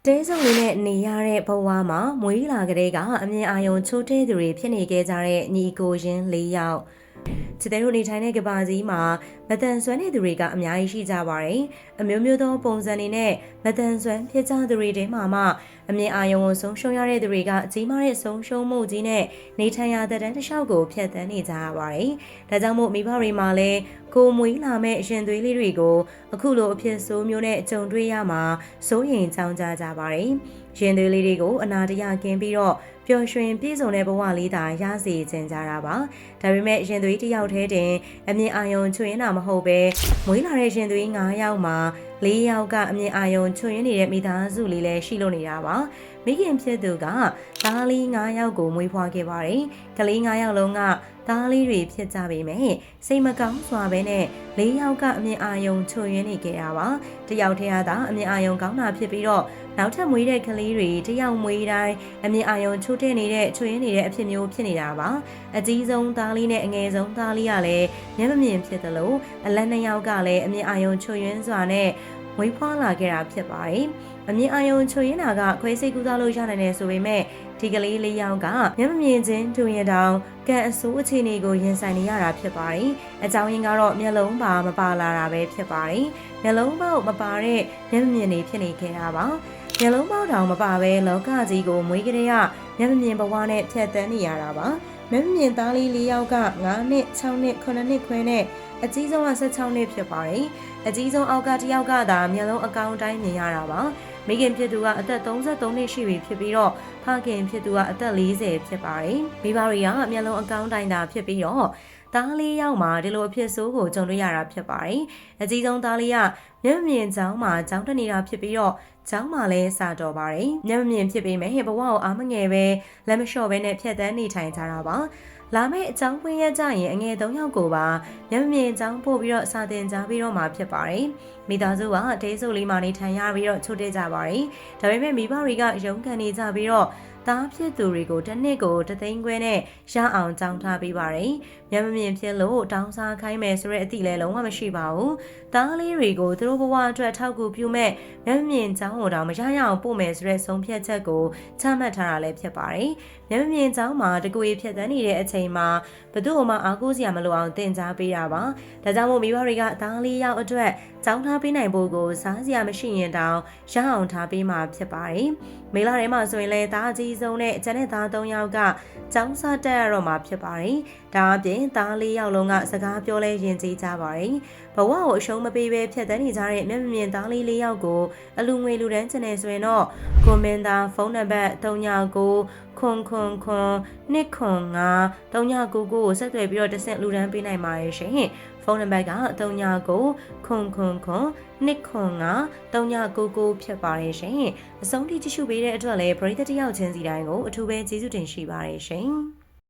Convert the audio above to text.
တဲစုံလေးနဲ့နေရတဲ့ဘဝမှာမွေးလာကလေးကအမြင်အာရုံချိုးတဲ့သူတွေဖြစ်နေခဲ့ကြတဲ့ညီကိုရင်း၄ယောက်ချစ်တဲ့တို့နေထိုင်တဲ့ကဘာကြီးမှာမတန်ဆွမ်းတဲ့သူတွေကအများကြီးရှိကြပါတယ်။အမျိုးမျိုးသောပုံစံတွေနဲ့မတန်ဆွမ်းဖြစ်ကြသူတွေတဲမှာမှအမြင်အာရုံကိုဆုံးရှုံးရတဲ့သူတွေကကြီးမားတဲ့ဆုံးရှုံးမှုကြီးနဲ့နေထိုင်ရတဲ့တန်းတစ်လျှောက်ကိုဖျက်ဆီးနေကြရပါတယ်။ဒါကြောင့်မို့မိဘတွေမှာလည်းကိုမွေးလာမဲ့ရင်သွေးလေးတွေကိုအခုလိုအဖြစ်ဆိုးမျိုးနဲ့ကြုံတွေ့ရမှာစိုးရိမ်ကြောင်းကြပါတယ်။ရင်သွေးလေးတွေကိုအနာတရကင်းပြီးတော့ပျော်ရွှင်ပြည့်စုံတဲ့ဘဝလေးသာရစေချင်ကြတာပါ။ဒါပေမဲ့ရင်သွေးတစ်ယောက်တည်းတင်အမြင်အာရုံချွေရင်တာမဟုတ်ပဲမွေးလာတဲ့ရင်သွေး9ယောက်မှာ4ယောက်ကအမြင်အာရုံချွေရင်နေတဲ့မိသားစုလေးလည်းရှိလို့နေတာပါ။မိခင်ဖြစ်သူကသားလေး9ယောက်ကိုမွေးဖွားခဲ့ပါတယ်။ကလေး9ယောက်လုံးကသားလေးတွေဖြစ်ကြပေမဲ့စိတ်မကောင်းစွာပဲနဲ့4ယောက်ကအမြင်အာရုံချွေရင်နေခဲ့တာပါ။တစ်ယောက်တည်းကသာအမြင်အာရုံကောင်းတာဖြစ်ပြီးတော့နောက်ထပ်မွေးတဲ့ကလေးတွေတယောက်မွေးတိုင်းအမြင်အာရုံချိုးတဲ့နေတဲ့ချွေရင်းနေတဲ့အဖြစ်မျိုးဖြစ်နေတာပါအကြီးဆုံးသားလေးနဲ့အငယ်ဆုံးသားလေးကလည်းမျက်မမြင်ဖြစ်သလိုအလက်နှစ်ယောက်ကလည်းအမြင်အာရုံချိုရင်းစွာနဲ့မွေးဖွားလာခဲ့တာဖြစ်ပါတယ်အမြင်အာရုံချိုရင်းတာကခွဲစိတ်ကူးစားလို့ရနိုင်တယ်ဆိုပေမဲ့ဒီကလေးလေးယောက်ကမျက်မမြင်ချင်းတူရင်တောင်ကံအဆိုးအခြေအနေကိုရင်ဆိုင်နေရတာဖြစ်ပါတယ်အကြောင်းရင်းကတော့မျက်လုံးပါမပါလာတာပဲဖြစ်ပါတယ်မျက်လုံးပေါက်မပါတဲ့မျက်မမြင်တွေဖြစ်နေခဲ့တာပါမျက်လုံးပေါက်တောင်မပါပဲလောကကြီးကိုမွေးကလေးကမျက်မမြင်ဘဝနဲ့ဖြတ်သန်းနေရတာပါမျက်မမြင်သားလေး၄ယောက်က9နှစ်6နှစ်9နှစ်ခွဲနဲ့အကြီးဆုံးက16နှစ်ဖြစ်ပါတယ်အကြီးဆုံးအောက်ကတစ်ယောက်ကသာမျက်လုံးအကောင်တိုင်းမြင်ရတာပါမိခင်ဖြစ်သူကအသက်33နှစ်ရှိပြီဖြစ်ပြီးတော့ဖခင်ဖြစ်သူကအသက်40ဖြစ်ပါတယ်မိဘတွေကမျက်လုံးအကောင်တိုင်းသာဖြစ်ပြီးတော့သားလေးယောက်မှာဒီလိုအဖြစ်ဆိုးကိုကြုံတွေ့ရတာဖြစ်ပါတယ်အကြီးဆုံးသားလေးကမျက်မမြင်ချောင်းမှာချောင်းတက်နေတာဖြစ်ပြီးတော့ကျောင်းမှာလည်းစာတော်ပါတယ်။မျက်မမြင်ဖြစ်ပေမဲ့ဘဝကိုအားမငယ်ပဲလက်မလျှော့ပဲနဲ့ဖြတ်သန်းနေထိုင်ကြတာပါ။လာမယ့်အကြောင်းပွင့်ရကြရင်အငယ်3ယောက်ကိုပါမျက်မမြင်ကျောင်းပို့ပြီးတော့စာသင်ကြားပြီးတော့မှဖြစ်ပါတယ်။မိသားစုကဒေးစုလေးမှာနေထိုင်ရပြီးတော့ချို့တဲ့ကြပါတယ်။ဒါပေမဲ့မိဘတွေကရုန်းကန်နေကြပြီးတော့သားဖြစ်သူတွေကိုတစ်နှစ်ကို3သိန်းခွဲနဲ့ရအောင်ကြောင်းထားပေးပါတယ်။မျက်မမြင်ဖြစ်လို့တောင်းစားခိုင်းမယ်ဆိုတဲ့အသည့်လည်းလုံးဝမရှိပါဘူး။သားလေးတွေကိုသူတို့ဘဝအတွက်ထောက်ကူပြုမဲ့မျက်မမြင်ကြောင်းကိုတော့မရရအောင်ပို့မယ်ဆိုတဲ့ဆုံးဖြတ်ချက်ကိုချမှတ်ထားတာလည်းဖြစ်ပါတယ်။မျက်မမြင်ကြောင်းမှာတကူရီဖြစ်တန်းနေတဲ့အချိန်မှာဘသူ့မှအားကိုးစရာမလိုအောင်တင် जा ပေးတာပါ။ဒါကြောင့်မို့မိဘတွေကသားလေးယောက်အတွက်ကြောင်းထားပေးနိုင်ဖို့ကိုစားစရာမရှိရင်တောင်ရအောင်ထားပေးမှာဖြစ်ပါတယ်။မေလထဲမှာဆိုရင်လည်းသားအကြီးဆုံးနဲ့ကျန်တဲ့သား3ယောက်ကကျောင်းစားတက်ရတော့မှာဖြစ်ပါတယ်။ဒါအပြင်သား4ယောက်လုံးကစကားပြောလဲရင်ကျေးကြပါတယ်။ဘဝကိုအရှုံးမပေးဘဲဖြတ်တန်းနေကြတဲ့မျက်မမြင်သားလေး4ယောက်ကိုအလူငွေလူတန်းချင်နေဆိုရင်တော့ကွန်မန်တာဖုန်းနံပါတ်39ခွန်205 3999ကိုဆက်သွယ်ပြီးတော့တဆင့်လူတန်းပေးနိုင်ပါတယ်ရှင်။ဖုန်းနံပါတ်က39ခွန်205 3999ဖြစ်ပါတယ်ရှင်။အဆုံးထိကြည့်ရှုပေးတဲ့အတွက်လည်းပရိသတ်တယောက်ချင်းစီတိုင်းကိုအထူးပဲကျေးဇူးတင်ရှိပါတယ်ရှင်။